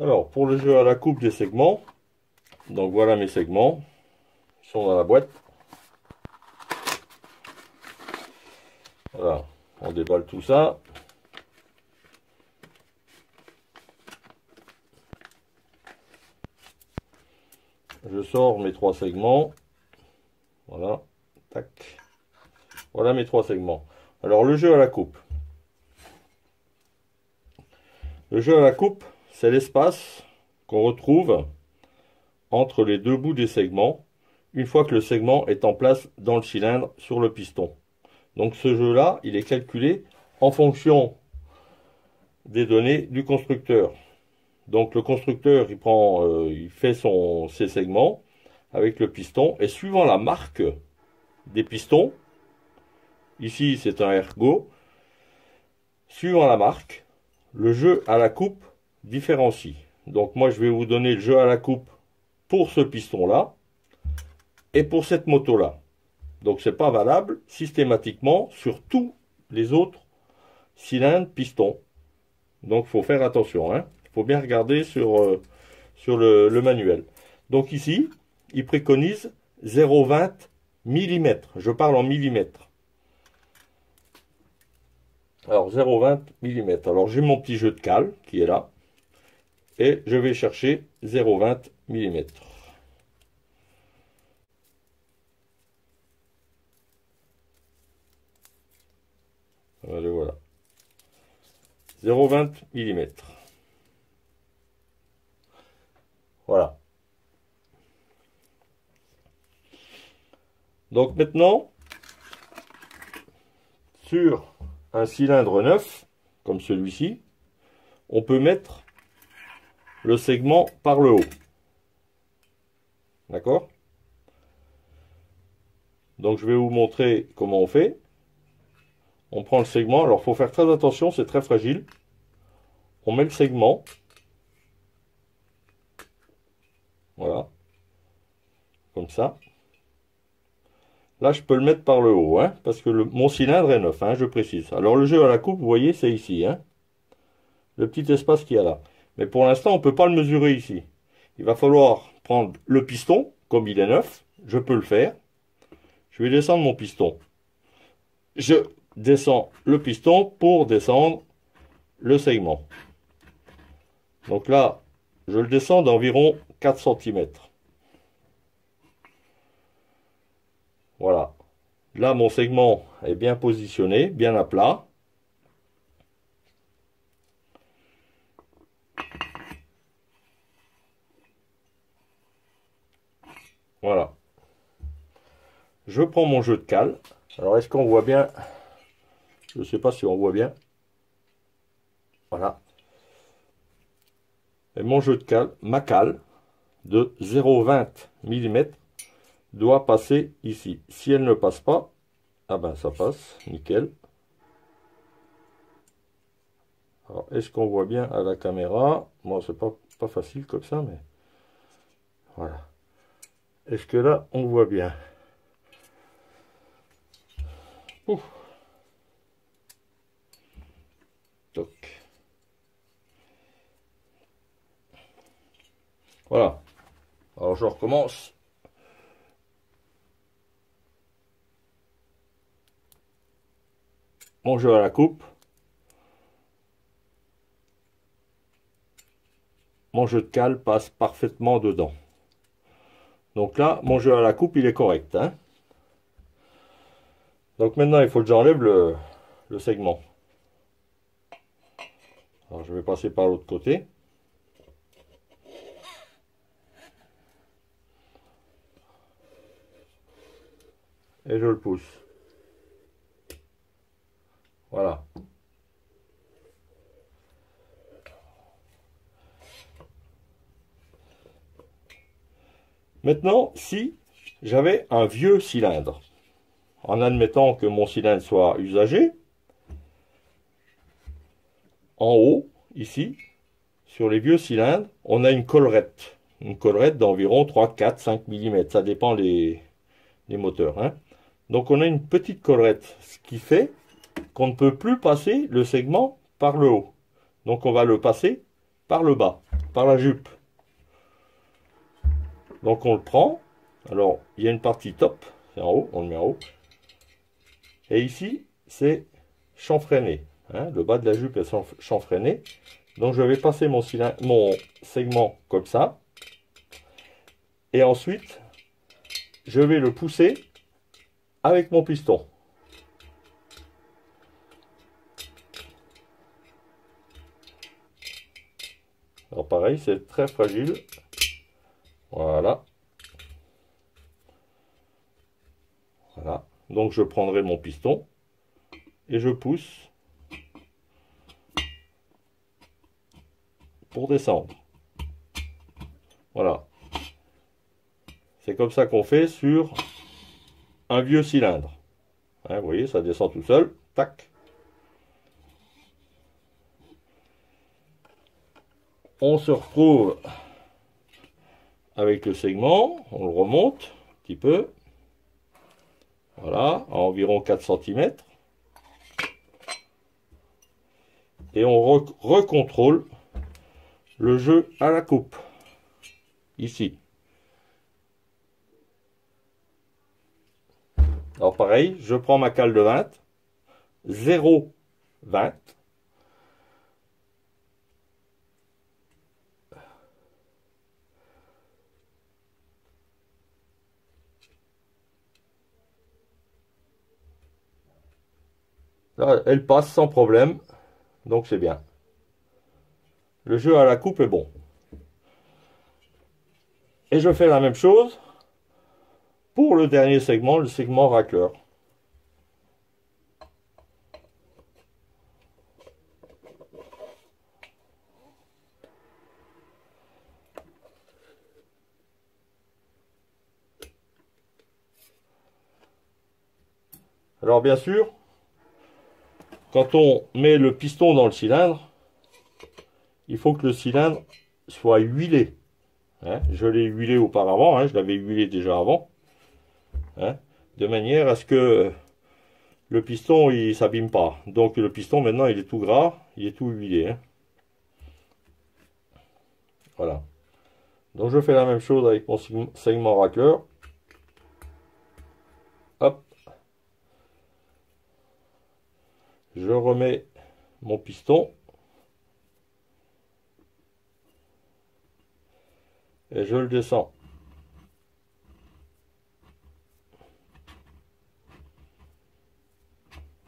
Alors, pour le jeu à la coupe des segments, donc voilà mes segments, ils sont dans la boîte. Voilà, on déballe tout ça. Je sors mes 3 segments. Voilà, tac. Voilà mes 3 segments. Alors, le jeu à la coupe. Le jeu à la coupe, c'est l'espace qu'on retrouve entre les deux bouts des segments, une fois que le segment est en place dans le cylindre sur le piston. Donc ce jeu-là, il est calculé en fonction des données du constructeur. Donc le constructeur, il fait ses segments avec le piston, et suivant la marque des pistons, ici c'est un ergo, suivant la marque, le jeu à la coupe différencie. Donc moi je vais vous donner le jeu à la coupe pour ce piston-là et pour cette moto-là. Donc c'est pas valable systématiquement sur tous les autres cylindres pistons. Donc il faut faire attention, hein. Il faut bien regarder sur le manuel. Donc ici, il préconise 0,20 mm. Je parle en millimètres. Alors 0,20 mm. Alors j'ai mon petit jeu de cale qui est là. Et je vais chercher 0,20 mm. Allez, voilà. 0,20 mm. Voilà. Donc maintenant, sur un cylindre neuf, comme celui-ci, on peut mettre le segment par le haut. D'accord? Donc je vais vous montrer comment on fait. On prend le segment, alors il faut faire très attention, c'est très fragile. On met le segment. Voilà. Comme ça. Là, je peux le mettre par le haut, hein, parce que mon cylindre est neuf, hein, je précise. Alors, le jeu à la coupe, vous voyez, c'est ici, hein, le petit espace qu'il y a là. Mais pour l'instant, on ne peut pas le mesurer ici. Il va falloir prendre le piston, comme il est neuf. Je peux le faire. Je vais descendre mon piston. Je descends le piston pour descendre le segment. Donc là, je le descends d'environ 4 cm. Voilà. Là, mon segment est bien positionné, bien à plat. Voilà. Je prends mon jeu de cale. Alors, est-ce qu'on voit bien? Je ne sais pas si on voit bien. Voilà. Et mon jeu de cale, ma cale, de 0,20 mm, doit passer ici. Si elle ne passe pas, ah ben ça passe, nickel. Alors, est-ce qu'on voit bien à la caméra? Bon, c'est pas facile comme ça, mais voilà. Est-ce que là, on voit bien? Ouf. Toc. Voilà. Alors, je recommence. Mon jeu à la coupe. Mon jeu de cale passe parfaitement dedans. Donc là, mon jeu à la coupe, il est correct, hein. Donc maintenant, il faut que j'enlève le segment. Alors, je vais passer par l'autre côté. Et je le pousse. Voilà. Maintenant, si j'avais un vieux cylindre, en admettant que mon cylindre soit usagé, en haut, ici, sur les vieux cylindres, on a une collerette. Une collerette d'environ 3, 4, 5 mm. Ça dépend les moteurs, hein. Donc on a une petite collerette, ce qui fait qu'on ne peut plus passer le segment par le haut. Donc on va le passer par le bas. par la jupe. Donc on le prend. Alors il y a une partie top, c'est en haut, on le met en haut. Et ici, c'est chanfreiné. Hein, le bas de la jupe est chanfreiné. Donc je vais passer mon segment comme ça. Et ensuite, je vais le pousser avec mon piston. Alors pareil, c'est très fragile. Voilà. Voilà. Donc je prendrai mon piston et je pousse pour descendre. Voilà. C'est comme ça qu'on fait sur un vieux cylindre. Hein, vous voyez, ça descend tout seul. Tac. On se retrouve avec le segment. On le remonte un petit peu. Voilà, à environ 4 cm. Et on recontrôle le jeu à la coupe. Ici. Alors pareil, je prends ma cale de 20. 0,20. Là, elle passe sans problème. Donc c'est bien. Le jeu à la coupe est bon. Et je fais la même chose pour le dernier segment, le segment racleur. Alors bien sûr, quand on met le piston dans le cylindre, il faut que le cylindre soit huilé. Hein, je l'ai huilé auparavant, hein, je l'avais huilé déjà avant. Hein, de manière à ce que le piston il s'abîme pas. Donc le piston maintenant il est tout gras, il est tout huilé. Hein. Voilà. Donc je fais la même chose avec mon segment racleur. Hop. Je remets mon piston. Et je le descends.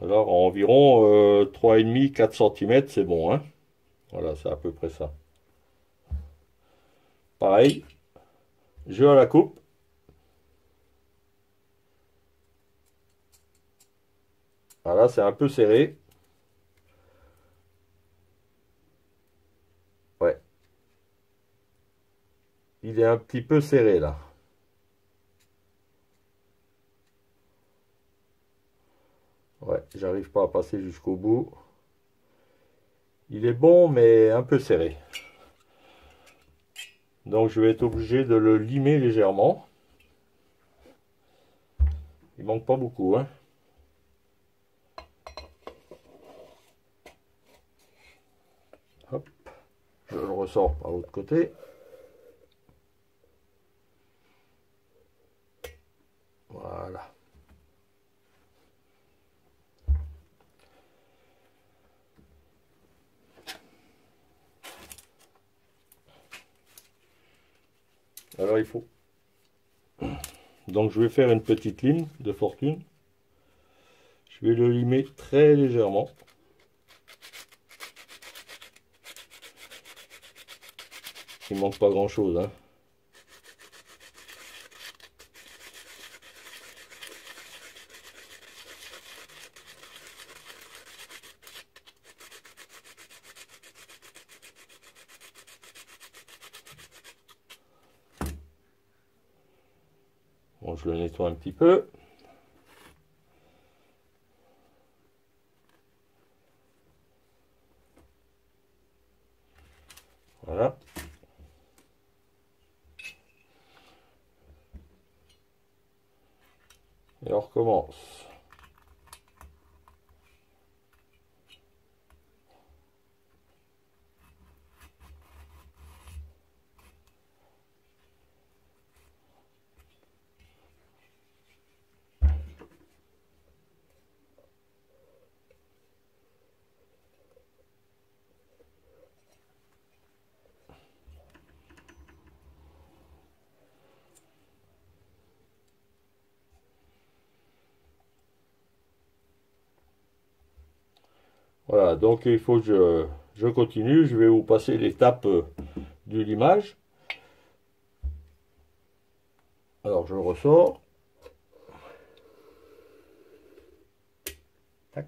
Alors environ 3,5-4 cm, c'est bon. Hein. Voilà, c'est à peu près ça. Pareil, jeu à la coupe. Voilà, c'est un peu serré. Ouais. Il est un petit peu serré là. Ouais, j'arrive pas à passer jusqu'au bout. Il est bon, mais un peu serré. Donc je vais être obligé de le limer légèrement. Il manque pas beaucoup, hein. Hop, je le ressors par l'autre côté. Voilà. Alors il faut. Donc je vais faire une petite lime de fortune. Je vais le limer très légèrement. Il manque pas grand chose, hein. Bon, je le nettoie un petit peu. Voilà. Et on recommence. Voilà, donc il faut que je continue. Je vais vous passer l'étape du limage. Alors je ressors. Tac.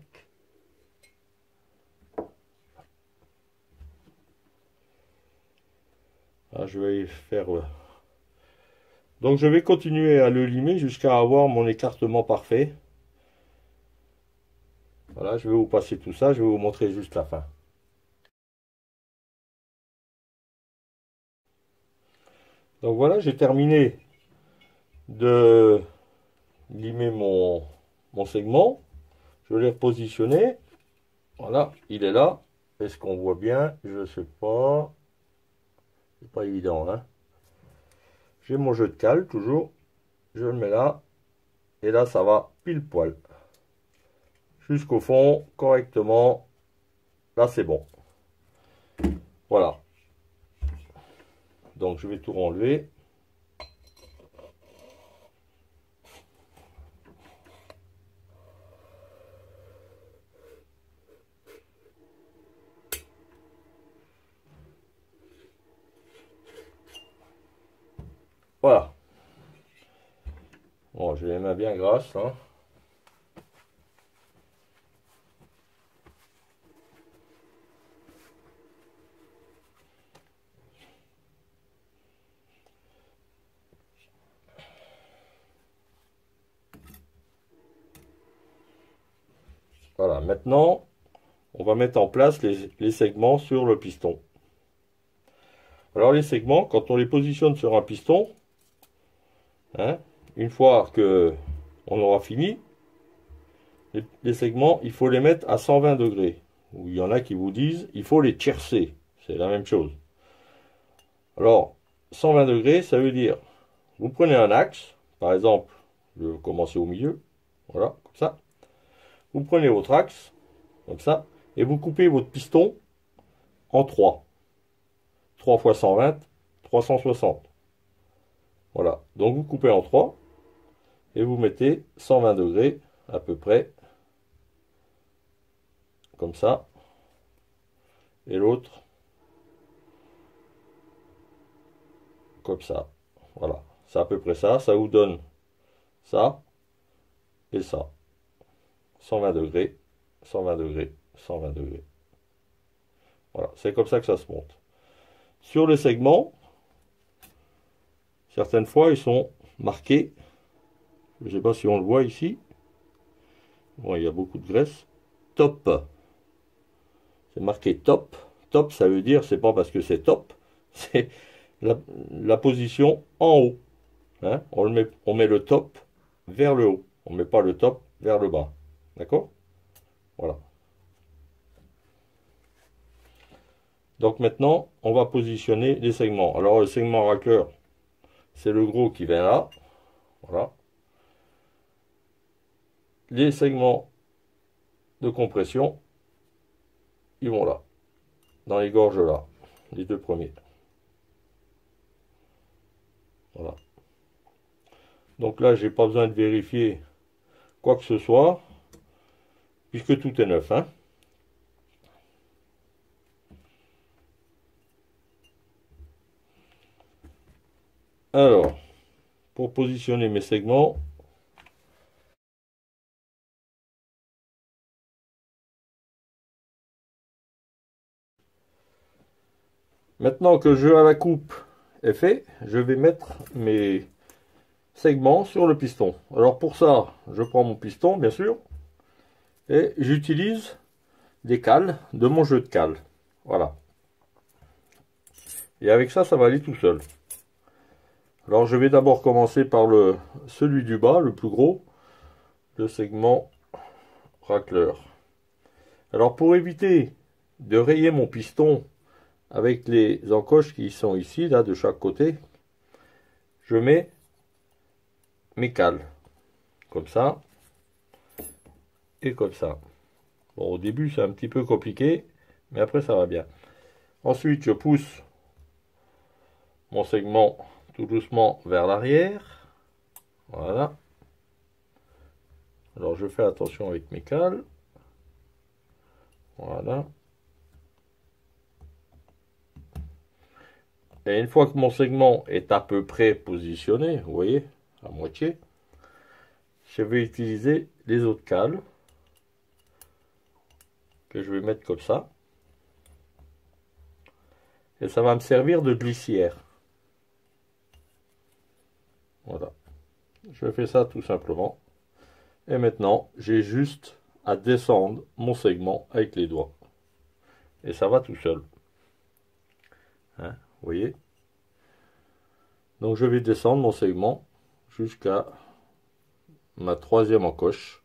Ah, je vais faire... Donc je vais continuer à le limer jusqu'à avoir mon écartement parfait. Voilà, je vais vous passer tout ça. Je vais vous montrer juste la fin. Donc voilà, j'ai terminé de limer mon segment. Je l'ai repositionné. Voilà, il est là. Est-ce qu'on voit bien? Je ne sais pas. C'est pas évident, hein. J'ai mon jeu de cale, toujours. Je le mets là. Et là, ça va pile poil. Jusqu'au fond, correctement. Là, c'est bon. Voilà. Donc, je vais tout enlever. Voilà. Bon, j'ai les mains bien grasses, hein. Voilà. Maintenant, on va mettre en place les segments sur le piston. Alors, les segments, quand on les positionne sur un piston, hein, une fois que on aura fini, les segments, il faut les mettre à 120 degrés. Ou il y en a qui vous disent, il faut les tiercer. C'est la même chose. Alors, 120 degrés, ça veut dire, vous prenez un axe, par exemple, je vais commencer au milieu, voilà, comme ça. Vous prenez votre axe, comme ça, et vous coupez votre piston en 3. 3 fois 120, 360. Voilà, donc vous coupez en 3, et vous mettez 120 degrés, à peu près, comme ça, et l'autre, comme ça. Voilà, c'est à peu près ça, ça vous donne ça, et ça. 120 degrés, 120 degrés, 120 degrés. Voilà, c'est comme ça que ça se monte. Sur les segments, certaines fois, ils sont marqués. Je ne sais pas si on le voit ici. Bon, il y a beaucoup de graisse. Top. C'est marqué top. Top, ça veut dire, c'est pas parce que c'est top, c'est la position en haut. Hein, on met le top vers le haut. On ne met pas le top vers le bas. D'accord? Voilà. Donc maintenant, on va positionner les segments. Alors le segment racleur, c'est le gros qui vient là. Voilà. Les segments de compression, ils vont là. Dans les gorges là. Les deux premiers. Voilà. Donc là, j'ai pas besoin de vérifier quoi que ce soit, puisque tout est neuf, hein. Alors, pour positionner mes segments, maintenant que le jeu à la coupe est fait, je vais mettre mes segments sur le piston. Alors pour ça, je prends mon piston, bien sûr, et j'utilise des cales de mon jeu de cales. Voilà. Et avec ça, ça va aller tout seul. Alors je vais d'abord commencer par celui du bas, le plus gros, le segment racleur. Alors pour éviter de rayer mon piston avec les encoches qui sont ici, là, de chaque côté, je mets mes cales, comme ça, et comme ça. Bon, au début, c'est un petit peu compliqué, mais après, ça va bien. Ensuite, je pousse mon segment tout doucement vers l'arrière. Voilà. Alors, je fais attention avec mes cales. Voilà. Et une fois que mon segment est à peu près positionné, vous voyez, à moitié, je vais utiliser les autres cales que je vais mettre comme ça. Et ça va me servir de glissière. Voilà. Je fais ça tout simplement. Et maintenant, j'ai juste à descendre mon segment avec les doigts. Et ça va tout seul. Hein, vous voyez? Donc je vais descendre mon segment jusqu'à ma troisième encoche.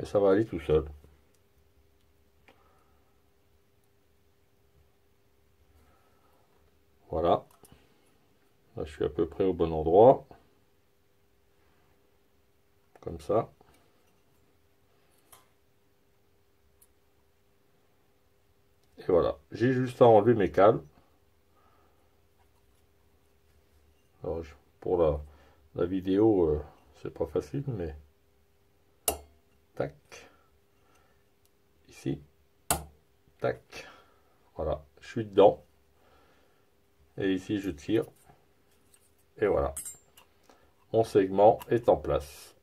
Et ça va aller tout seul. Voilà. Là, je suis à peu près au bon endroit. Comme ça. Et voilà. J'ai juste à enlever mes cales. Alors, pour la vidéo, c'est pas facile, mais... Tac. Ici. Tac. Voilà. Je suis dedans. Et ici, je tire. Et voilà. Mon segment est en place.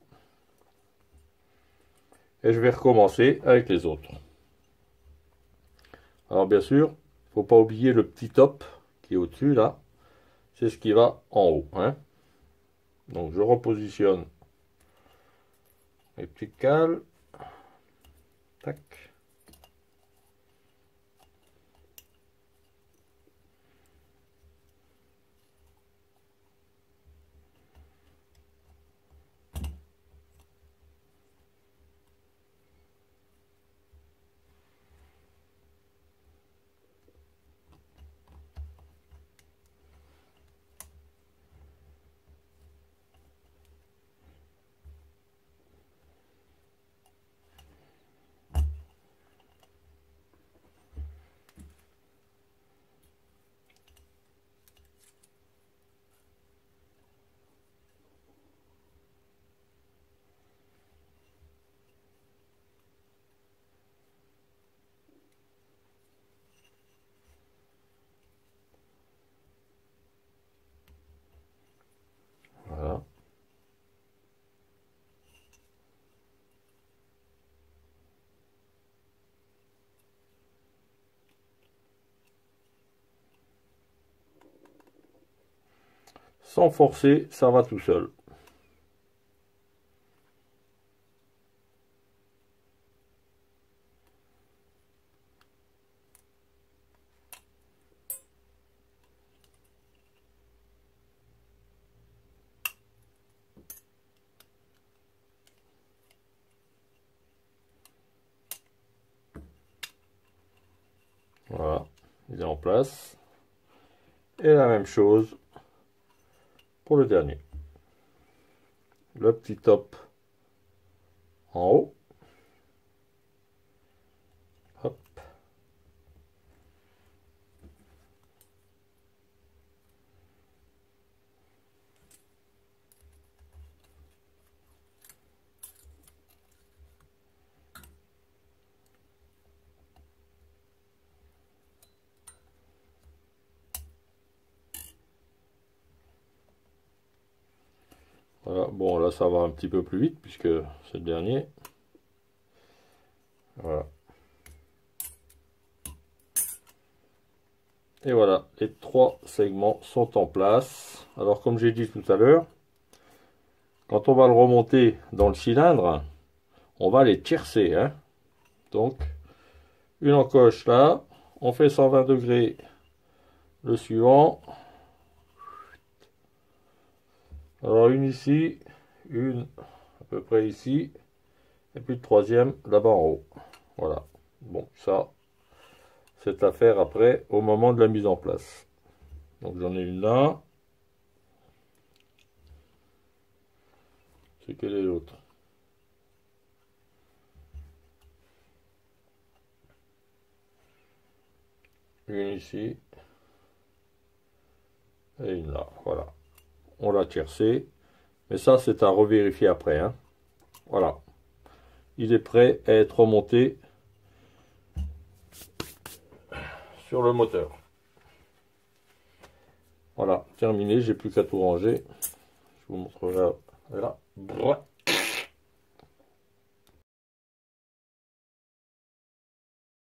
Et je vais recommencer avec les autres. Alors bien sûr, il ne faut pas oublier le petit top qui est au-dessus là. C'est ce qui va en haut. Hein. Donc je repositionne mes petites cales. Tac. Voilà. Sans forcer, ça va tout seul. Voilà, il est en place. Et la même chose pour le dernier. Le petit top en haut. Hop. Voilà, bon là ça va un petit peu plus vite puisque c'est le dernier. Voilà. Et voilà, les trois segments sont en place. Alors comme j'ai dit tout à l'heure, quand on va le remonter dans le cylindre, on va les tiercer. Hein. Donc, une encoche là, on fait 120 degrés le suivant. Alors une ici, une à peu près ici, et puis le troisième là-bas en haut. Voilà. Bon, ça, c'est à faire après au moment de la mise en place. Donc j'en ai une là. C'est quelle est l'autre? Une ici. Et une là. Voilà. On l'a tiercé. Mais ça, c'est à revérifier après. Hein. Voilà. Il est prêt à être remonté sur le moteur. Voilà, terminé, j'ai plus qu'à tout ranger. Je vous montrerai là.